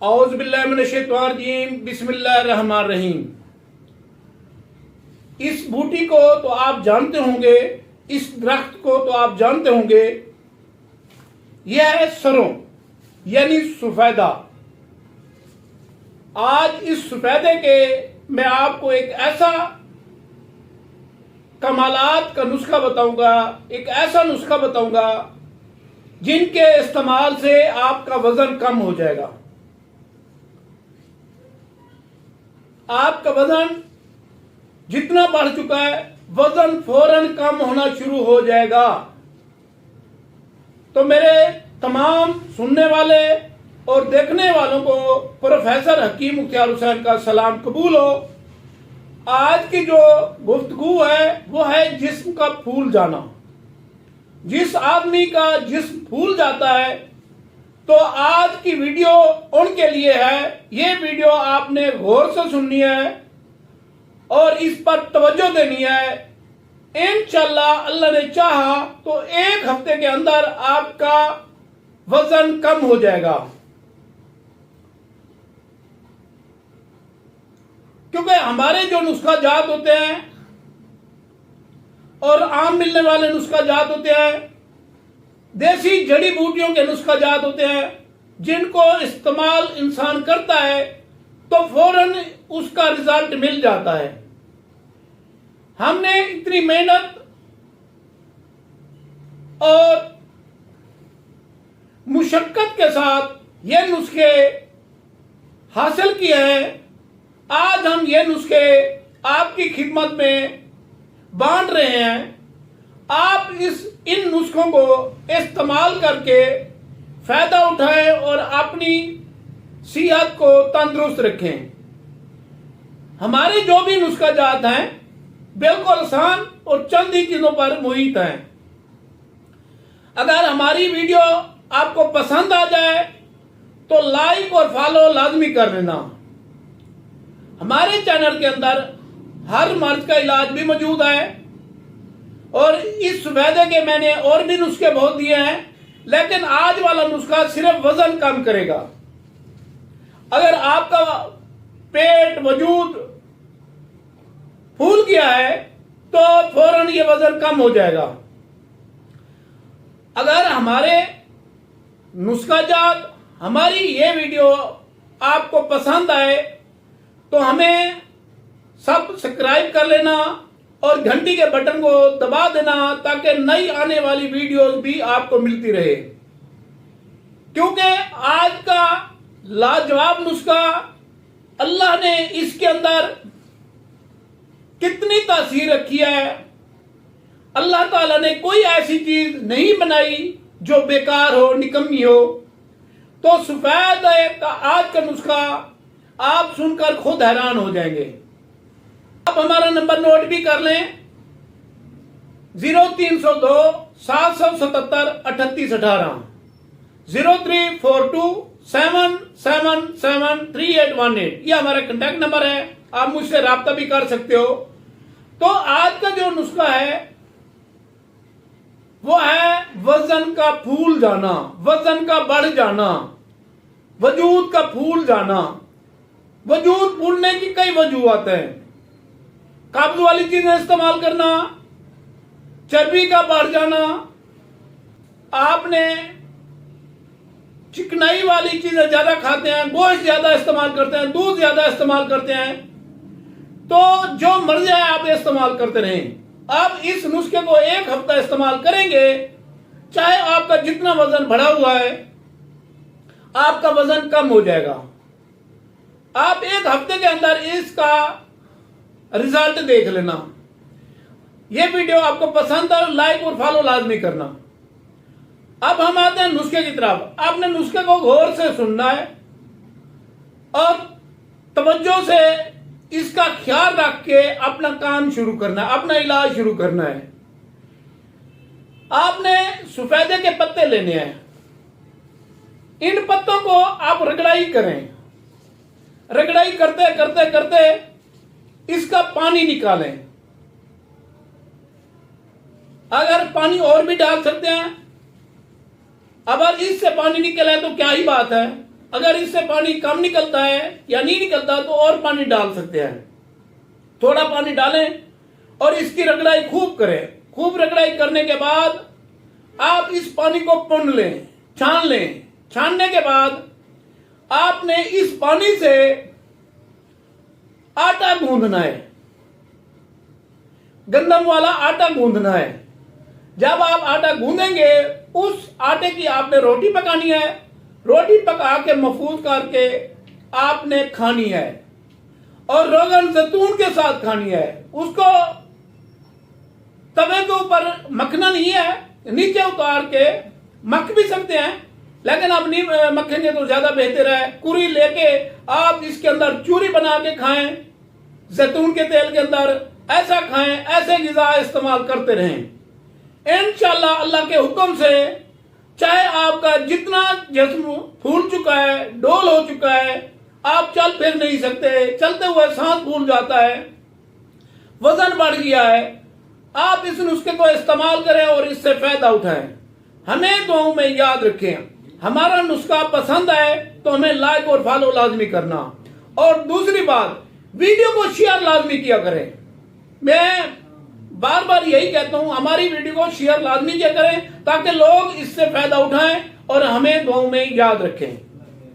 औज़ुबिल्लाहिमिनश्शैतानिर्रजीम बिस्मिल्लाहिर्रहमानिर्रहीम। इस बूटी को तो आप जानते होंगे, इस दरख्त को तो आप जानते होंगे। यह है सरों यानी सफेदा। आज इस सफेदे के मैं आपको एक ऐसा कमालात का नुस्खा बताऊंगा, एक ऐसा नुस्खा बताऊंगा जिनके इस्तेमाल से आपका वजन कम हो जाएगा। आपका वजन जितना बढ़ चुका है, वजन फौरन कम होना शुरू हो जाएगा। तो मेरे तमाम सुनने वाले और देखने वालों को प्रोफेसर हकीम मुख्तार हुसैन का सलाम कबूल हो। आज की जो गुफ्तगू है वो है जिस्म का फूल जाना। जिस आदमी का जिस्म फूल जाता है तो आज की वीडियो उनके लिए है। ये वीडियो आपने गौर से सुननी है और इस पर तवज्जो देनी है। इंशाअल्लाह अल्लाह ने चाहा तो एक हफ्ते के अंदर आपका वजन कम हो जाएगा। क्योंकि हमारे जो नुस्खा जात होते हैं और आम मिलने वाले नुस्खा जात होते हैं, देसी जड़ी बूटियों के नुस्खा जात होते हैं, जिनको इस्तेमाल इंसान करता है तो फौरन उसका रिजल्ट मिल जाता है। हमने इतनी मेहनत और मुशक्कत के साथ ये नुस्खे हासिल किए हैं। आज हम ये नुस्खे आपकी खिदमत में बांट रहे हैं। आप इन नुस्खों को इस्तेमाल करके फायदा उठाएं और अपनी सेहत को तंदुरुस्त रखें। हमारे जो भी नुस्खा जात हैं बिल्कुल आसान और चंद ही चीजों पर मुहित हैं। अगर हमारी वीडियो आपको पसंद आ जाए तो लाइक और फॉलो लाजमी कर लेना। हमारे चैनल के अंदर हर मर्ज का इलाज भी मौजूद है और इस सफेदे के मैंने और भी नुस्खे बहुत दिए हैं, लेकिन आज वाला नुस्खा सिर्फ वजन कम करेगा। अगर आपका पेट वजूद फूल गया है तो फौरन ये वजन कम हो जाएगा। अगर हमारे नुस्खा जात हमारी ये वीडियो आपको पसंद आए तो हमें सब्सक्राइब कर लेना और घंटी के बटन को दबा देना ताकि नई आने वाली वीडियोस भी आपको मिलती रहे। क्योंकि आज का लाजवाब नुस्खा, अल्लाह ने इसके अंदर कितनी तासीर रखी है। अल्लाह ताला ने कोई ऐसी चीज नहीं बनाई जो बेकार हो, निकम्मी हो। तो सफेद का आज का नुस्खा आप सुनकर खुद हैरान हो जाएंगे। आप हमारा नंबर नोट भी कर लें, 0302 777 3818, 0342 777 3818। ये हमारा कांटेक्ट नंबर है, आप मुझसे राब्ता भी कर सकते हो। तो आज का जो नुस्खा है वो है वजन का फूल जाना, वजन का बढ़ जाना, वजूद का फूल जाना। वजूद फूलने की कई वजूहत हैं। कब्ज वाली चीजें इस्तेमाल करना, चर्बी का बढ़ जाना, आपने चिकनाई वाली चीजें ज्यादा खाते हैं, गोश्त ज्यादा इस्तेमाल करते हैं, दूध ज्यादा इस्तेमाल करते हैं, तो जो मर्जी है आप इस्तेमाल करते रहें। आप इस नुस्खे को एक हफ्ता इस्तेमाल करेंगे, चाहे आपका जितना वजन बढ़ा हुआ है आपका वजन कम हो जाएगा। आप एक हफ्ते के अंदर इसका रिजल्ट देख लेना। यह वीडियो आपको पसंद है, लाइक और फॉलो लाजमी करना। अब हम आते हैं नुस्खे की तरफ। आपने नुस्खे को गौर से सुनना है और तवज्जो से इसका ख्याल रख के अपना काम शुरू करना है, अपना इलाज शुरू करना है। आपने सफेदे के पत्ते लेने हैं। इन पत्तों को आप रगड़ाई करें। रगड़ाई करते करते करते इसका पानी निकालें। अगर पानी और भी डाल सकते हैं, अगर इससे पानी निकले तो क्या ही बात है। अगर इससे पानी कम निकलता है या नहीं निकलता तो और पानी डाल सकते हैं। थोड़ा पानी डालें और इसकी रगड़ाई खूब करें। खूब रगड़ाई करने के बाद आप इस पानी को पुन लें, छान लें। छानने के बाद आपने इस पानी से आटा गूंदना है, गंदम वाला आटा गूंदना है। जब आप आटा गूंदेंगे उस आटे की आपने रोटी पकानी है। रोटी पका के महफूज करके आपने खानी है और रोगन जैतून के साथ खानी है। उसको तवे के ऊपर मखना नहीं है, नीचे उतार के मख भी सकते हैं, लेकिन आप नहीं मखेंगे तो ज्यादा बेहतर है। कुरी लेके आप इसके अंदर चूरी बना के खाएं, जैतून के तेल के अंदर ऐसा खाएं, ऐसे गिज़ा इस्तेमाल करते रहें। इंशाअल्लाह अल्लाह के हुक्म से चाहे आपका जितना जिस्म फूल चुका है, डोल हो चुका है, आप चल फिर नहीं सकते, चलते हुए सांस फूल जाता है, वजन बढ़ गया है, आप इस नुस्खे को इस्तेमाल करें और इससे फायदा उठाएं। हमें दुआओं में याद रखें। हमारा नुस्खा पसंद आए तो हमें लाइक और फॉलो लाजमी करना। और दूसरी बात, वीडियो को शेयर लाजमी किया करें। मैं बार बार यही कहता हूं, हमारी वीडियो को शेयर लाजमी किया करें ताकि लोग इससे फायदा उठाएं और हमें दुआओं में याद रखें।